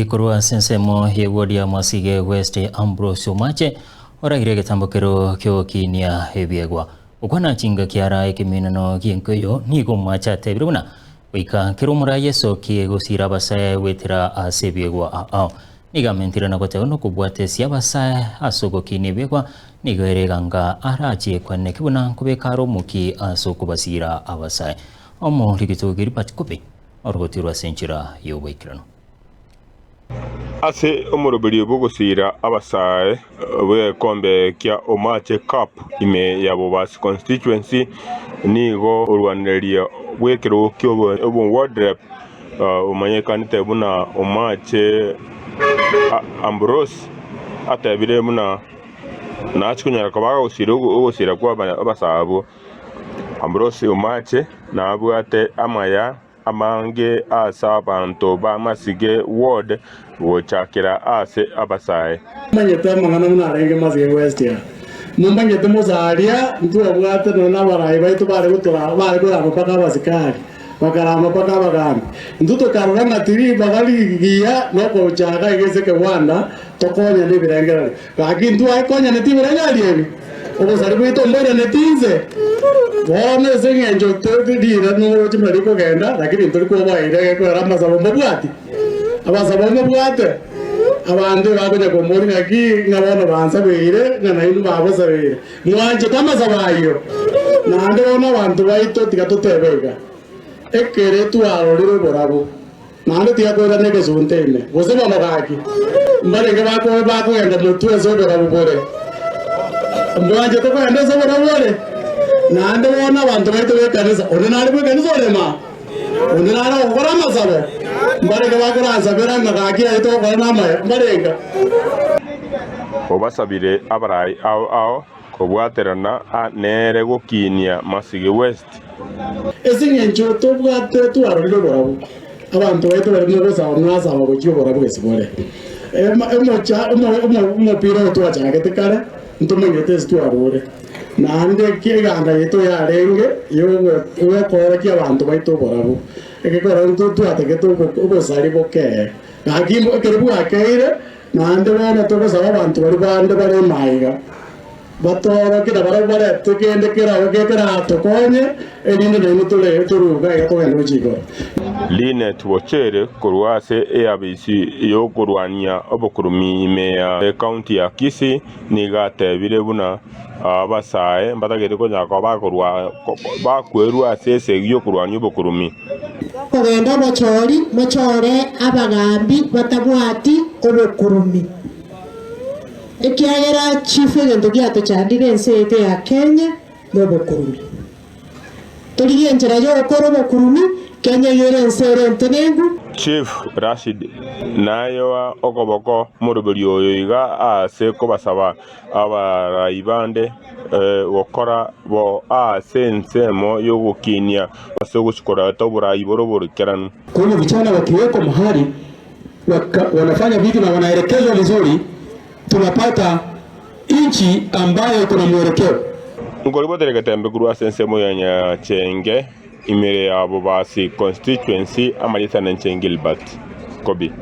Ikorwa sensemo yewodi ya Mwasige West Ambrose Omache oragire getambokero kyo kinia hebiegwa ukwana chinga kiara ekiminano kienkoyo niko macha tebiruna wika kirumura yeso kiegosira basaye wetira asebiegwa ao niga mentira na kote ono kubwate siabasaye asoko kinebegwa niga ereganga arachi kwane kibuna kubekaro muki asoko basira abasaye omo likitogiri patikope orgotirwa senchira yobekirano ase omurobiri bugusira abasaye we kombe kya Omache Cup ime ya Bobasi constituency nigo urwaneria wekero kyo obon wardrep umanyekanite buna Omache Ambrose atabire muna nachukunyara kabaga usira kwa abasabo Ambrose Omache na abwate amaya amange asa abantu ba Masige ward wochakira ase abasaye manyete mangana munarenge Masige West ya mumbanyete muzaria ntu abwate nona barayi baitu bare gutura bare gura mpaka basikari bakarama paka bagambi ntu to karanga tiri bagali giya noko chaga igeze ke wanda tokonya ne birengera kaki ntu ay konya ne tibirengera liemi obo sari bito mbere ne tinze bone zengenjo tedira no chimari ko genda lakini ntori ko baire ko ramasabo mabwati abasabo mabwate abande bagonya ko muri ngaki ngabona bansabire ngana inu babosabire mwanje kamazabayo nande bona abantu baito tikatotebega ekere tu arorire borabo nande tigakwera nege suntene bose bano gaki mbare ke bako genda mutu ezo borabo bore mwanje to kwenda ezo borabo bore nande bona abantu baito bekanisa onenari bekanisa olema onenari okora amasabo mbarega bakoranza beranga gaki aito okora namaya mbarenga obasabire abarayi ao kobwaterana nere gokinia Masige West ezingencho tobwate tuarorire borabo abantu baito bari mugosa onasa bagokyo borabo gesibore umupira otwachagete kare ntumenyete tuarore nande kiganda yeto yarenge yewe kora ki abantu baito borabo ekekora ntu ategeto ubosari boke ngakimbo kerebu akeire nande bona togosaba abantu bari bande bare maiga batoro kida bare tukende kira okekera tokonye elinde ne tule turuga yatogenda uchigo Linet Wochere kurwase ABC yo kurwania obokurumi meya county ya Kisii nigatebire buna abasaye mbatagete ko nyako bakwerwa sese yo kurwania obokurumi kogenda mochore abagambi batabwati obokurumi ekiagera chief egento giato chandire ensete ya Kenya n'obokurumi torigie njira yo okora obokurumi Kenya yere ensere ntenengu Chief Rashid nayo okoboko murubiri oyo iga ase ko basaba abarayibande gukora bo ase nsemo yo gukinia base gushikora toburayi boroborkerano kuna vijana wakiweko mahali wanafanya vitu na wanaelekezwa vizuri tunapata nchi ambayo kuna mwelekeo ngolibo deregatembe kurwa sensemo ya Chenge imere ya Bobasi constituency amalisa na Gilbert Kobi.